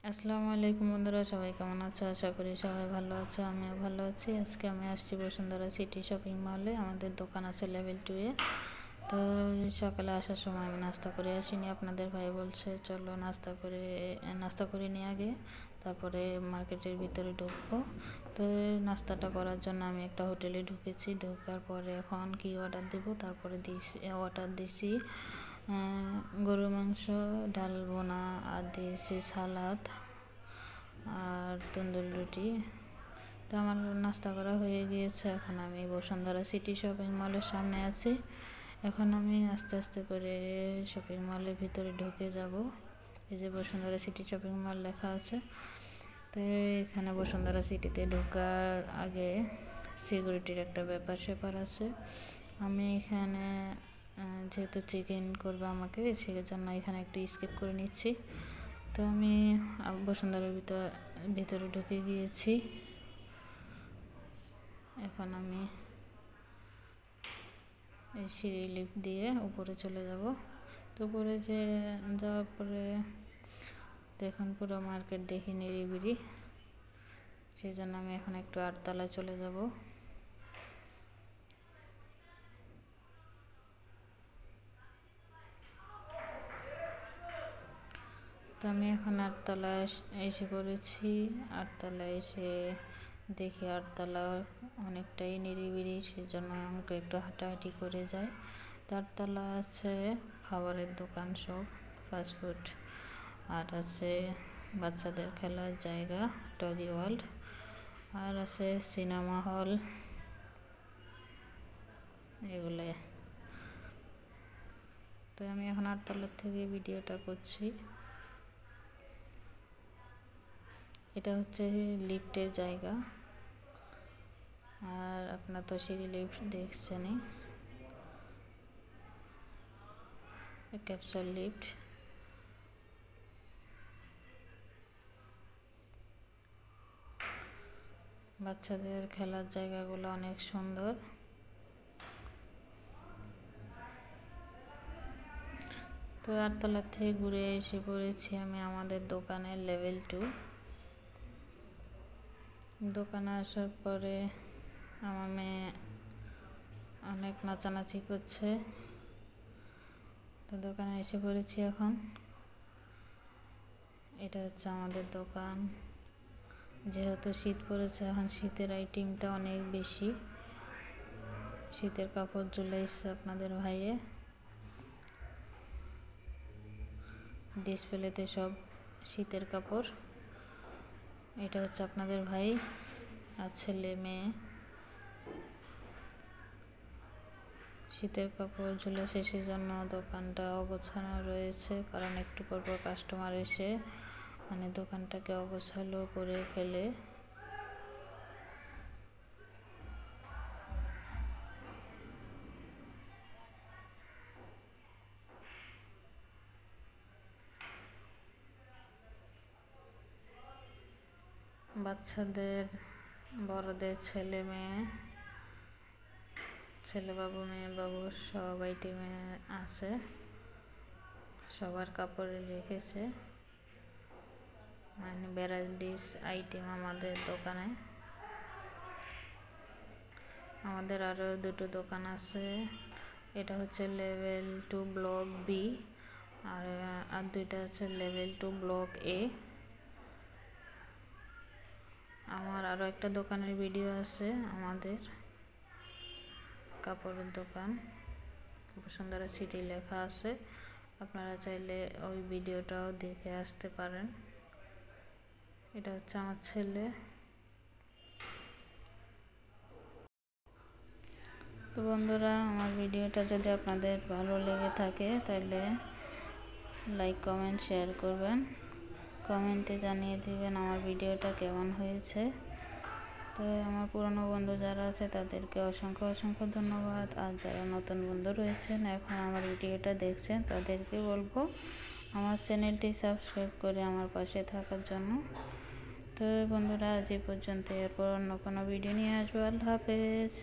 আসসালামু আলাইকুম বন্ধুরা, সবাই কেমন আছো? আশা করি সবাই ভালো আছো, আমিও ভালো আছি। আজকে আমি আসছি বসুন্ধরা সিটি শপিং মলে। আমাদের দোকান আছে লেভেল 2 এ। তো সকালে আসার সময় আমি নাস্তা করে আসিনি। আপনাদের ভাই বলছে চলো নাস্তা করে নিয়ে আগে, তারপরে মার্কেটের ভিতরে ঢুকবো। তো নাস্তাটা করার জন্য আমি একটা হোটেলে ঢুকেছি। ঢোকার পরে এখন কি অর্ডার দেবো, তারপরে অর্ডার দিছি গরুর মাংস, ডাল বোনা, আর দিয়েছি সালাদ আর তন্দুরি রুটি। তো আমার নাস্তা করা হয়ে গিয়েছে। এখন আমি বসুন্ধরা সিটি শপিং মলের সামনে আছি। এখন আমি আস্তে আস্তে করে শপিং মলের ভিতরে ঢুকে যাব। এই যে বসুন্ধরা সিটি শপিং মল লেখা আছে। তো এখানে বসুন্ধরা সিটিতে ঢোকার আগে সিকিউরিটির একটা ব্যাপার স্যাপার আছে। আমি এখানে যেহেতু চেক ইন করবো আমাকে, সেজন্য এখানে একটু স্কিপ করে নিচ্ছি। তো আমি বসুন্ধরার ভিতরে ঢুকে গিয়েছি। এখন আমি এই সিঁড়ি লিফট দিয়ে উপরে চলে যাব। তো উপরে যাওয়ার পরে দেখুন পুরো মার্কেট দেখি নিরিবিলি, সেজন্য আমি এখন একটু 8 তলায় চলে যাব। তো আমি এখন 8 তলায় এসে পড়েছি। 8 তলায় এসে দেখি 8 তলা অনেকটাই নিরিবিলি, সেজন্য আমাকে একটু হাঁটাহাঁটি করে যাই। 8 তলা আছে খাবারের দোকান, সব ফাস্টফুড, আর আছে বাচ্চাদের খেলার জায়গা ডগি ওয়ার্ল্ড, আর আছে সিনেমা হল, এগুলো। তো আমি এখন 8 তলার থেকে ভিডিওটা করছি। এটা হচ্ছে লিফটের জায়গা, আর আপনার তো সিঁড়ি লিফট দেখছেনই, ক্যাপসুল লিফট। বাচ্চাদের খেলার জায়গাগুলো অনেক সুন্দর। তো 8 তলার থেকে ঘুরে এসে পড়েছি আমি আমাদের দোকানের লেভেল 2 দোকানে। আসার পরে আমার মেয়ে অনেক নাচানাচি করছে। তো দোকানে এসে পড়েছি এখন। এটা হচ্ছে আমাদের দোকান। যেহেতু শীত পড়েছে, এখন শীতের আইটেমটা অনেক বেশি। শীতের কাপড় ঝুলাইছে আপনাদের ভাইয়ে, ডিসপ্লেতে সব শীতের কাপড়। এটা হচ্ছে আপনাদের ভাই আর ছেলে মেয়ে। শীতের কাপড় ঝুলেছে, সেজন্য দোকানটা অগোছানো রয়েছে, কারণ একটু পর পর কাস্টমার এসে দোকানটাকে অগোছালো করে ফেলে। বাচ্চাদের, বড়দের, ছেলে মেয়ে, ছেলে বাবু, মেয়ে বাবু সব আইটেমে আছে। সবার কাপড়ে রেখেছে, ভ্যারাইটিস আইটেম আমাদের দোকানে। আমাদের আরও দুটো দোকান আছে। এটা হচ্ছে লেভেল 2 ব্লক বি, আর দুইটা আছে লেভেল 2 ব্লক এ। আমার আরও একটা দোকানের ভিডিও আছে, আমাদের কাপড়ের দোকান, বসুন্ধরা সিটি লেখা আছে। আপনারা চাইলে ওই ভিডিওটাও দেখে আসতে পারেন। এটা হচ্ছে আমার ছেলে। তো বন্ধুরা, আমার ভিডিওটা যদি আপনাদের ভালো লেগে থাকে তাহলে লাইক, কমেন্ট, শেয়ার করবেন। কমেন্টে জানিয়ে দিবেন আমার ভিডিওটা কেমন হয়েছে। তো আমার পুরনো বন্ধু যারা আছে তাদেরকে অসংখ্য অসংখ্য ধন্যবাদ। আর যারা নতুন বন্ধু রয়েছেন এখন আমার ভিডিওটা দেখছেন, তাদেরকে বলবো আমার চ্যানেলটি সাবস্ক্রাইব করে আমার পাশে থাকার জন্য। তো বন্ধুরা, আজ এই পর্যন্ত, এরপর অন্য কোনো ভিডিও নিয়ে আসবো। আল্লাহ হাফেজ।